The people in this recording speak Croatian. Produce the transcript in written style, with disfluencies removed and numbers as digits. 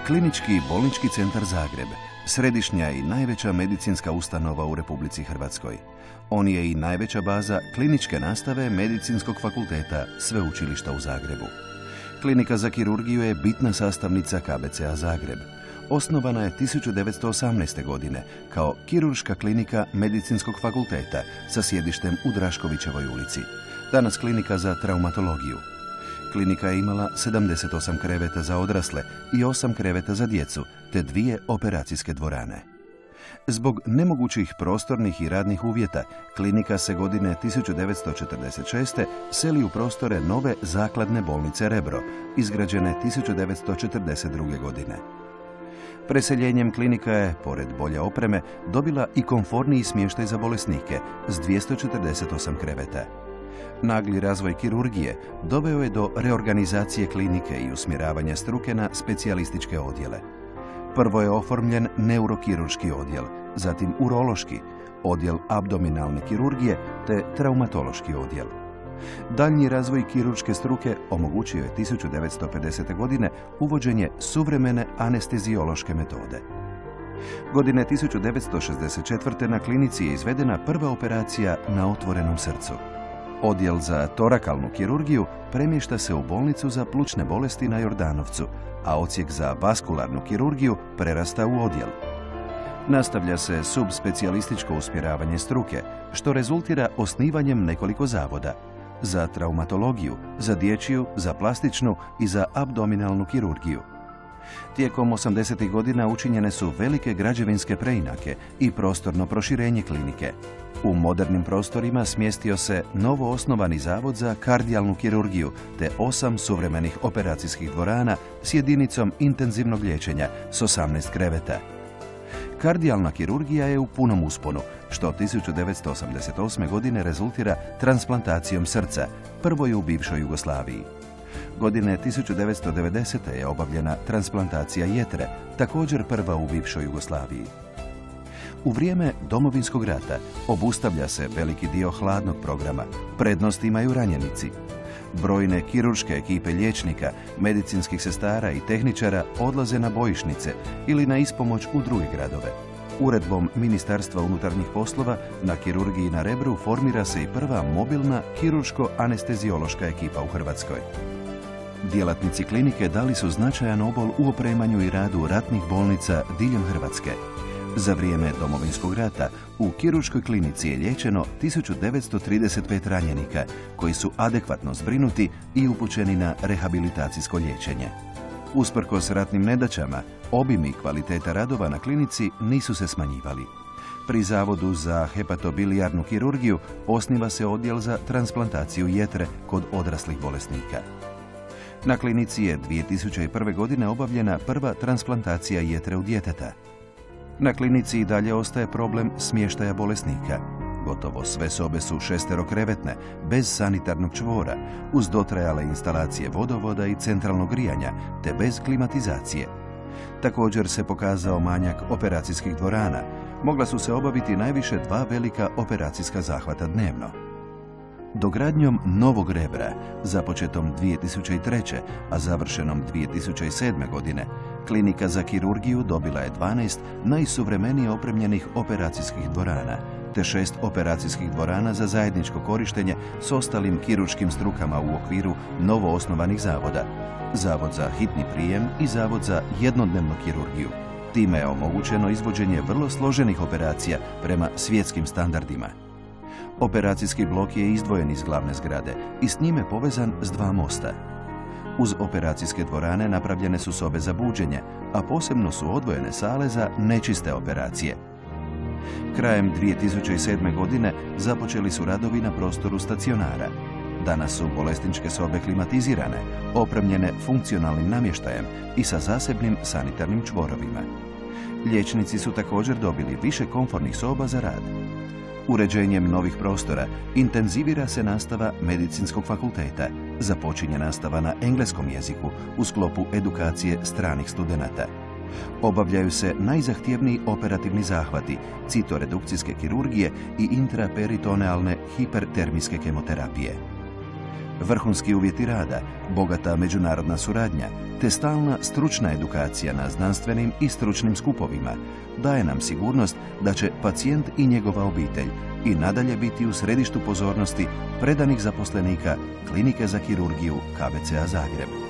Klinički bolnički centar Zagreb, središnja i najveća medicinska ustanova u Republici Hrvatskoj. On je i najveća baza kliničke nastave Medicinskog fakulteta Sveučilišta u Zagrebu. Klinika za kirurgiju je bitna sastavnica KBC-a Zagreb. Osnovana je 1918. godine kao kirurška klinika Medicinskog fakulteta sa sjedištem u Draškovićevoj ulici. Danas klinika za traumatologiju. Klinika je imala 78 kreveta za odrasle i 8 kreveta za djecu, te 2 operacijske dvorane. Zbog nemogućih prostornih i radnih uvjeta, klinika se godine 1946. seli u prostore nove zakladne bolnice Rebro, izgrađene 1942. godine. Preseljenjem klinika je, pored bolje opreme, dobila i komforniji smještaj za bolesnike s 248 kreveta. Nagli razvoj kirurgije doveo je do reorganizacije klinike i usmjeravanja struke na specijalističke odjele. Prvo je oformljen neurokirurški odjel, zatim urološki, odjel abdominalne kirurgije te traumatološki odjel. Daljnji razvoj kirurške struke omogućio je 1950. godine uvođenje suvremene anesteziološke metode. Godine 1964. na klinici je izvedena prva operacija na otvorenom srcu. Odjel za torakalnu kirurgiju premješta se u bolnicu za plućne bolesti na Jordanovcu, a odsjek za vaskularnu kirurgiju prerasta u odjel. Nastavlja se subspecijalističko usmjeravanje struke, što rezultira osnivanjem nekoliko zavoda za traumatologiju, za dječju, za plastičnu i za abdominalnu kirurgiju. Tijekom 80. godina učinjene su velike građevinske preinake i prostorno proširenje klinike. U modernim prostorima smjestio se novo osnovani zavod za kardijalnu kirurgiju te 8 suvremenih operacijskih dvorana s jedinicom intenzivnog liječenja s 18 kreveta. Kardijalna kirurgija je u punom usponu, što 1988. godine rezultira transplantacijom srca, prvoj u bivšoj Jugoslaviji. Godine 1990. je obavljena transplantacija jetre, također prva u bivšoj Jugoslaviji. U vrijeme Domovinskog rata obustavlja se veliki dio hladnog programa, prednost imaju ranjenici. Brojne kirurške ekipe liječnika, medicinskih sestara i tehničara odlaze na bojišnice ili na ispomoć u druge gradove. Uredbom Ministarstva unutarnjih poslova na kirurgiji na Rebru formira se i prva mobilna kirurško-anesteziološka ekipa u Hrvatskoj. Djelatnici klinike dali su značajan obol u opremanju i radu ratnih bolnica diljem Hrvatske. Za vrijeme Domovinskog rata u kirurškoj klinici je liječeno 1935 ranjenika koji su adekvatno zbrinuti i upućeni na rehabilitacijsko liječenje. Usprkos ratnim nedaćama, obim i kvaliteta radova na klinici nisu se smanjivali. Pri Zavodu za hepatobilijarnu kirurgiju osniva se odjel za transplantaciju jetre kod odraslih bolesnika. Na klinici je 2001. godine obavljena prva transplantacija jetre u djeteta. Na klinici i dalje ostaje problem smještaja bolesnika. Gotovo sve sobe su šesterokrevetne, bez sanitarnog čvora, uz dotrajale instalacije vodovoda i centralnog grijanja, te bez klimatizacije. Također se pokazao manjak operacijskih dvorana. Mogla su se obaviti najviše 2 velika operacijska zahvata dnevno. Dogradnjom novog Rebra, započetom 2003. a završenom 2007. godine, klinika za kirurgiju dobila je 12 najsuvremenije opremljenih operacijskih dvorana, te 6 operacijskih dvorana za zajedničko korištenje s ostalim kirurškim strukama u okviru novo osnovanih zavoda, Zavod za hitni prijem i Zavod za jednodnevnu kirurgiju. Time je omogućeno izvođenje vrlo složenih operacija prema svjetskim standardima. Operacijski blok je izdvojen iz glavne zgrade i s njime povezan s 2 mosta. Uz operacijske dvorane napravljene su sobe za buđenje, a posebno su odvojene sale za nečiste operacije. Krajem 2007. godine započeli su radovi na prostoru stacionara. Danas su bolesničke sobe klimatizirane, opremljene funkcionalnim namještajem i sa zasebnim sanitarnim čvorovima. Liječnici su također dobili više komfornih soba za rad. Uređenjem novih prostora intenzivira se nastava Medicinskog fakulteta, započinje nastava na engleskom jeziku u sklopu edukacije stranih studenata. Obavljaju se najzahtjevniji operativni zahvati, citoredukcijske kirurgije i intraperitonealne hipertermijske kemoterapije. vrhunski uvjeti rada, bogata međunarodna suradnja, te stalna stručna edukacija na znanstvenim i stručnim skupovima daje nam sigurnost da će pacijent i njegova obitelj i nadalje biti u središtu pozornosti predanih zaposlenika Klinike za kirurgiju KBC-a Zagreb.